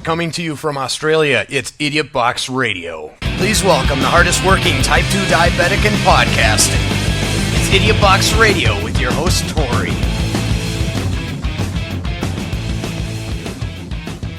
Coming to you from Australia, it's Idiot Box Radio. Please welcome the hardest working Type 2 diabetic in podcasting. It's Idiot Box Radio with your host, Tori.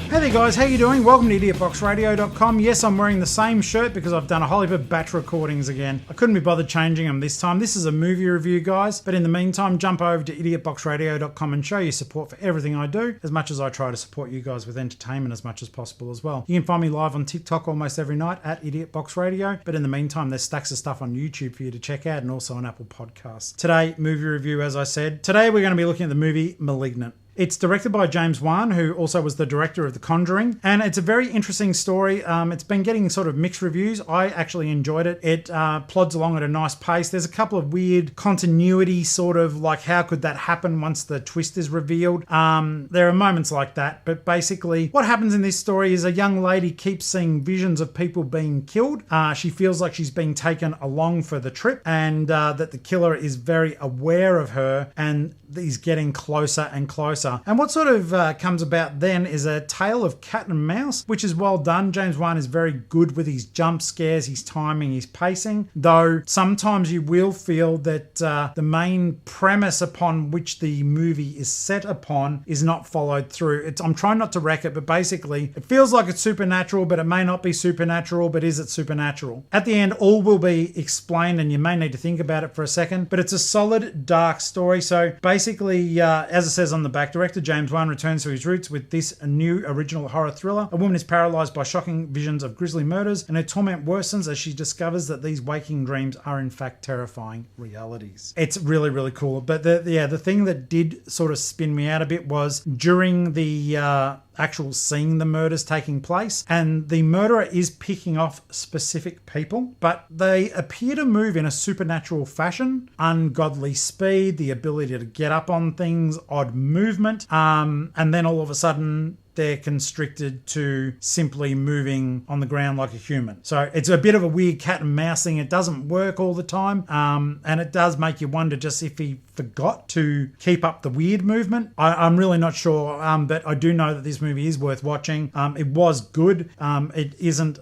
Hey there guys, how you doing? Welcome to idiotboxradio.com. Yes, I'm wearing the same shirt because I've done a whole heap of batch recordings again. I couldn't be bothered changing them this time. This is a movie review, guys. But in the meantime, jump over to idiotboxradio.com and show your support for everything I do, as much as I try to support you guys with entertainment as much as possible as well. You can find me live on TikTok almost every night at idiotboxradio. But in the meantime, there's stacks of stuff on YouTube for you to check out and also on Apple Podcasts. Today, movie review, as I said. Today, we're going to be looking at the movie Malignant. It's directed by James Wan, who also was the director of The Conjuring, and it's a very interesting story. It's been getting sort of mixed reviews. I actually enjoyed it. It plods along at a nice pace. There's a couple of weird continuity sort of like how could that happen once the twist is revealed. There are moments like that, but basically what happens in this story is a young lady keeps seeing visions of people being killed. She feels like she's being taken along for the trip and that the killer is very aware of her and is getting closer and closer. And what sort of comes about then is a tale of cat and mouse, which is well done. James Wan is very good with his jump scares, his timing, his pacing, though sometimes you will feel that the main premise upon which the movie is set upon is not followed through. I'm trying not to wreck it, but basically it feels like it's supernatural, but it may not be supernatural, but is it supernatural? At the end, all will be explained and you may need to think about it for a second, but it's a solid, dark story. So basically, as it says on the back, director James Wan returns to his roots with this new original horror thriller. A woman is paralysed by shocking visions of grisly murders, and her torment worsens as she discovers that these waking dreams are in fact terrifying realities. It's really, really cool. But the thing that did sort of spin me out a bit was during the actual seeing the murders taking place, and the murderer is picking off specific people, but they appear to move in a supernatural fashion, ungodly speed, the ability to get up on things, odd movement, and then all of a sudden they're constricted to simply moving on the ground like a human. So it's a bit of a weird cat and mouse thing. It doesn't work all the time. And it does make you wonder just if he forgot to keep up the weird movement. I'm really not sure, but I do know that this movie is worth watching. It was good. It isn't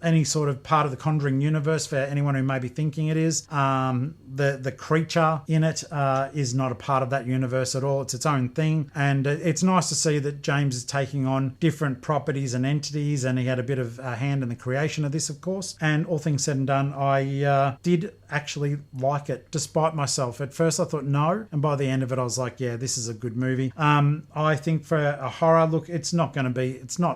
any sort of part of the Conjuring universe for anyone who may be thinking it is. The creature in it is not a part of that universe at all. It's its own thing. And it's nice to see that James is taking on different properties and entities, and he had a bit of a hand in the creation of this, of course. And all things said and done, I did actually like it, despite myself. At first I thought no, and by the end of it I was like, yeah, this is a good movie. I think for a horror, look, it's not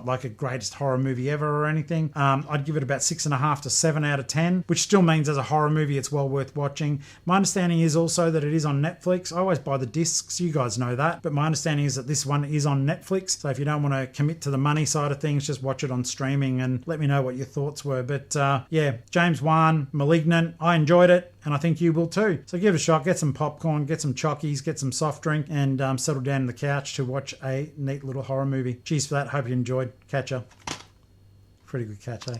like a greatest horror movie ever or anything. I'd give it about 6.5 to 7 out of 10, which still means as a horror movie it's well worth watching. My understanding is also that it is on Netflix. I always buy the discs, you guys know that, but my understanding is that this one is on Netflix, so if you don't want to commit to the money side of things, just watch it on streaming and let me know what your thoughts were. But yeah, James Wan, Malignant, I enjoyed it, and I think you will too. So give it a shot, get some popcorn, get some chockies, get some soft drink, and settle down on the couch to watch a neat little horror movie. Cheers for that. Hope you enjoyed. Catch ya. Pretty good catch, eh?